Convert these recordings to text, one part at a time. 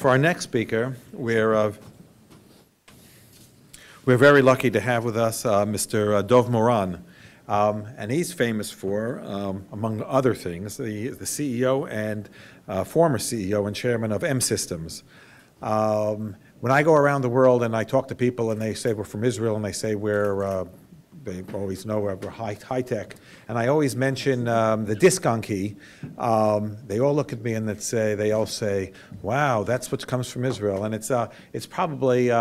For our next speaker, we're very lucky to have with us Mr. Dov Moran. And he's famous for, among other things, the CEO and former CEO and chairman of M Systems. When I go around the world and I talk to people and they say we're from Israel and they say they always know we're high tech, and I always mention the disc-on key. They all look at me and they all say, "Wow, that's what comes from Israel." And it's probably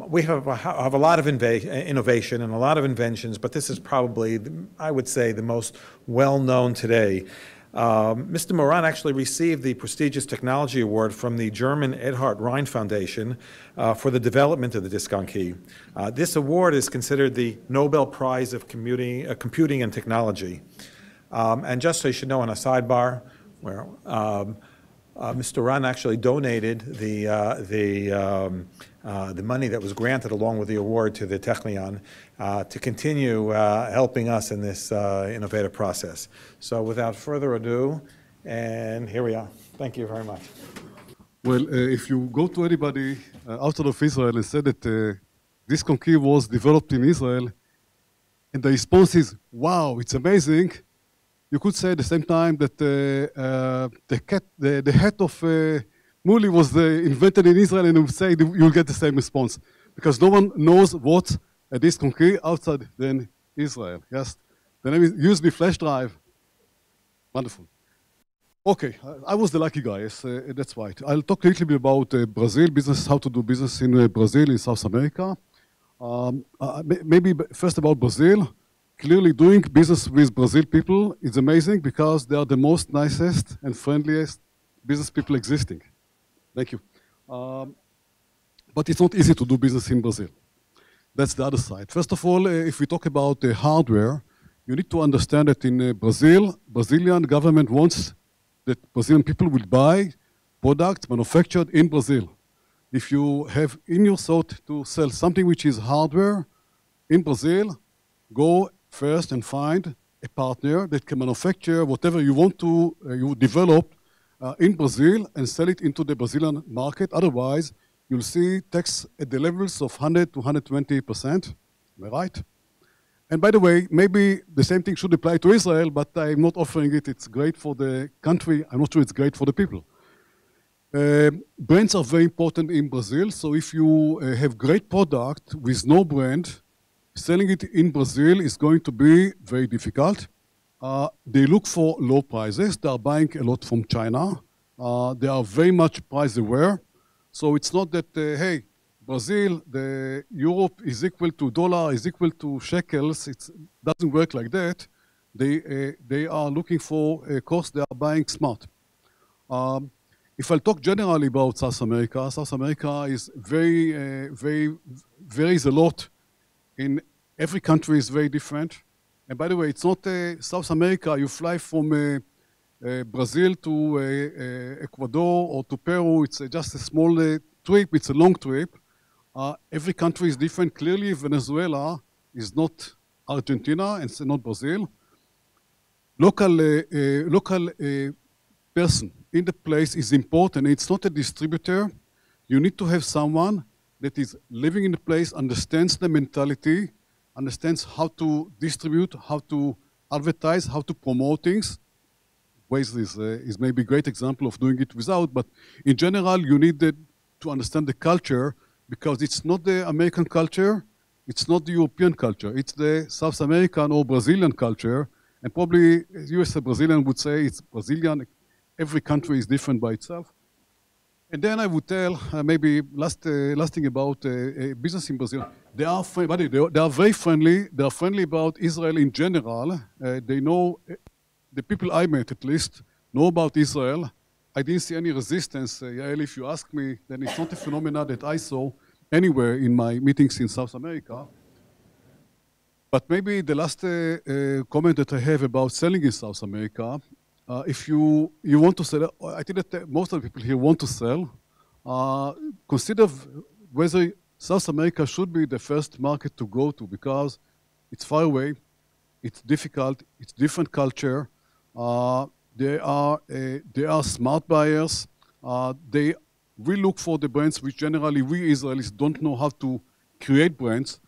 we have a lot of innovation and a lot of inventions, but this is probably, I would say, the most well-known today. Mr. Moran actually received the prestigious technology award from the German Edhard Rhine Foundation for the development of the disc-on key. This award is considered the Nobel Prize of Computing and Technology. And just so you should know, on a sidebar, where Mr. Moran actually donated the money that was granted along with the award to the Technion to continue helping us in this innovative process. So without further ado, and here we are. Thank you very much. Well, if you go to anybody outside of Israel and say that this key was developed in Israel, and the response is, wow, it's amazing, you could say at the same time that the head of Muli was invented in Israel, and you would say you'll get the same response, because no one knows what a disc key outside than Israel. Yes, the name is USB flash drive. Wonderful. Okay, I was the lucky guy. Yes, that's right. I'll talk a little bit about Brazil business, how to do business in Brazil, in South America. Maybe first about Brazil. Clearly, doing business with Brazil people is amazing because they are the most nicest and friendliest business people existing. Thank you. But it's not easy to do business in Brazil. That's the other side. First of all, if we talk about the hardware, you need to understand that in Brazil, Brazilian government wants that Brazilian people will buy products manufactured in Brazil. If you have in your thought to sell something which is hardware in Brazil, go first and find a partner that can manufacture whatever you want to you develop in Brazil and sell it into the Brazilian market. Otherwise, you'll see tax at the levels of 100 to 120%. Am I right? And by the way, maybe the same thing should apply to Israel, but I'm not offering it. It's great for the country. I'm not sure it's great for the people. Brands are very important in Brazil. So if you have great product with no brand, selling it in Brazil is going to be very difficult. They look for low prices. They are buying a lot from China. They are very much price aware. So it's not that, hey, Brazil, the Europe is equal to dollar, is equal to shekels. It doesn't work like that. They are looking for a cost. They are buying smart. If I talk generally about South America is varies a lot. In every country is very different. And by the way, it's not South America. You fly from Brazil to Ecuador or to Peru. It's just a small trip. It's a long trip. Every country is different. Clearly, Venezuela is not Argentina and it's not Brazil. Local person in the place is important. It's not a distributor. You need to have someone that is living in the place, understands the mentality, understands how to distribute, how to advertise, how to promote things. Waze is maybe a great example of doing it without, but in general, you need to understand the culture because it's not the American culture, it's not the European culture, it's the South American or Brazilian culture, and probably you as a Brazilian would say it's Brazilian. Every country is different by itself. And then I would tell maybe last thing about business in Brazil. They are very friendly. They are friendly about Israel in general. They know, the people I met at least, know about Israel. I didn't see any resistance. Yael, if you ask me, then it's not a phenomenon that I saw anywhere in my meetings in South America. But maybe the last comment that I have about selling in South America, if you want to sell, I think that most of the people here want to sell, consider whether South America should be the first market to go to because it's far away, it's difficult, it's different culture, they are smart buyers, they we look for the brands which generally we Israelis don't know how to create brands.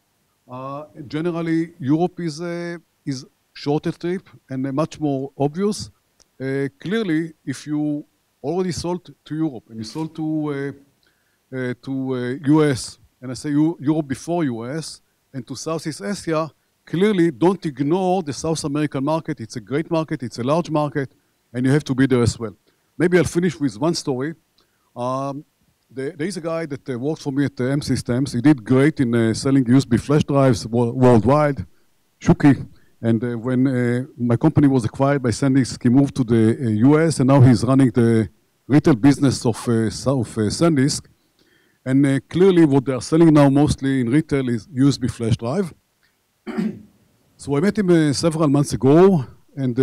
Generally, Europe is shorter trip and much more obvious. Clearly, if you already sold to Europe and you sold to US, and I say Europe before US, and to Southeast Asia, clearly don't ignore the South American market. It's a great market, it's a large market, and you have to be there as well. Maybe I'll finish with one story. There is a guy that worked for me at M Systems. He did great in selling USB flash drives worldwide, Shuki. And when my company was acquired by SanDisk, he moved to the US, and now he's running the retail business of SanDisk. And clearly what they are selling now mostly in retail is USB flash drive. So I met him several months ago, and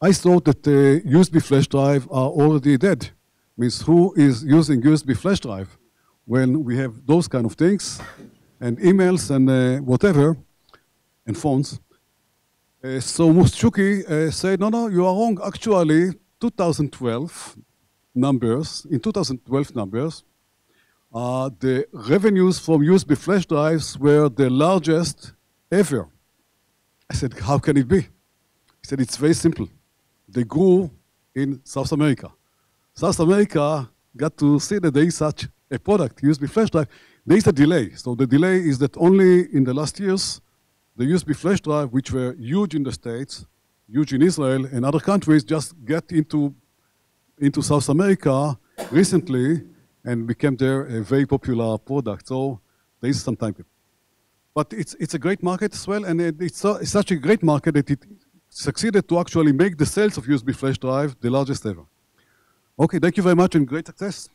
I thought that USB flash drive are already dead. Means who is using USB flash drive when we have those kind of things, and emails and whatever, and phones. So Shuki said, no, you are wrong. Actually, 2012 numbers, the revenues from USB flash drives were the largest ever. I said, how can it be? He said, it's very simple. They grew in South America. South America got to see that there is such a product, USB flash drive. There is a delay. So the delay is that only in the last years, the USB flash drive, which were huge in the States, huge in Israel and other countries, just get into South America recently and became there a very popular product. So there is some time. But it's a great market as well, and it's such a great market that it succeeded to actually make the sales of USB flash drive the largest ever. Okay, thank you very much and great success.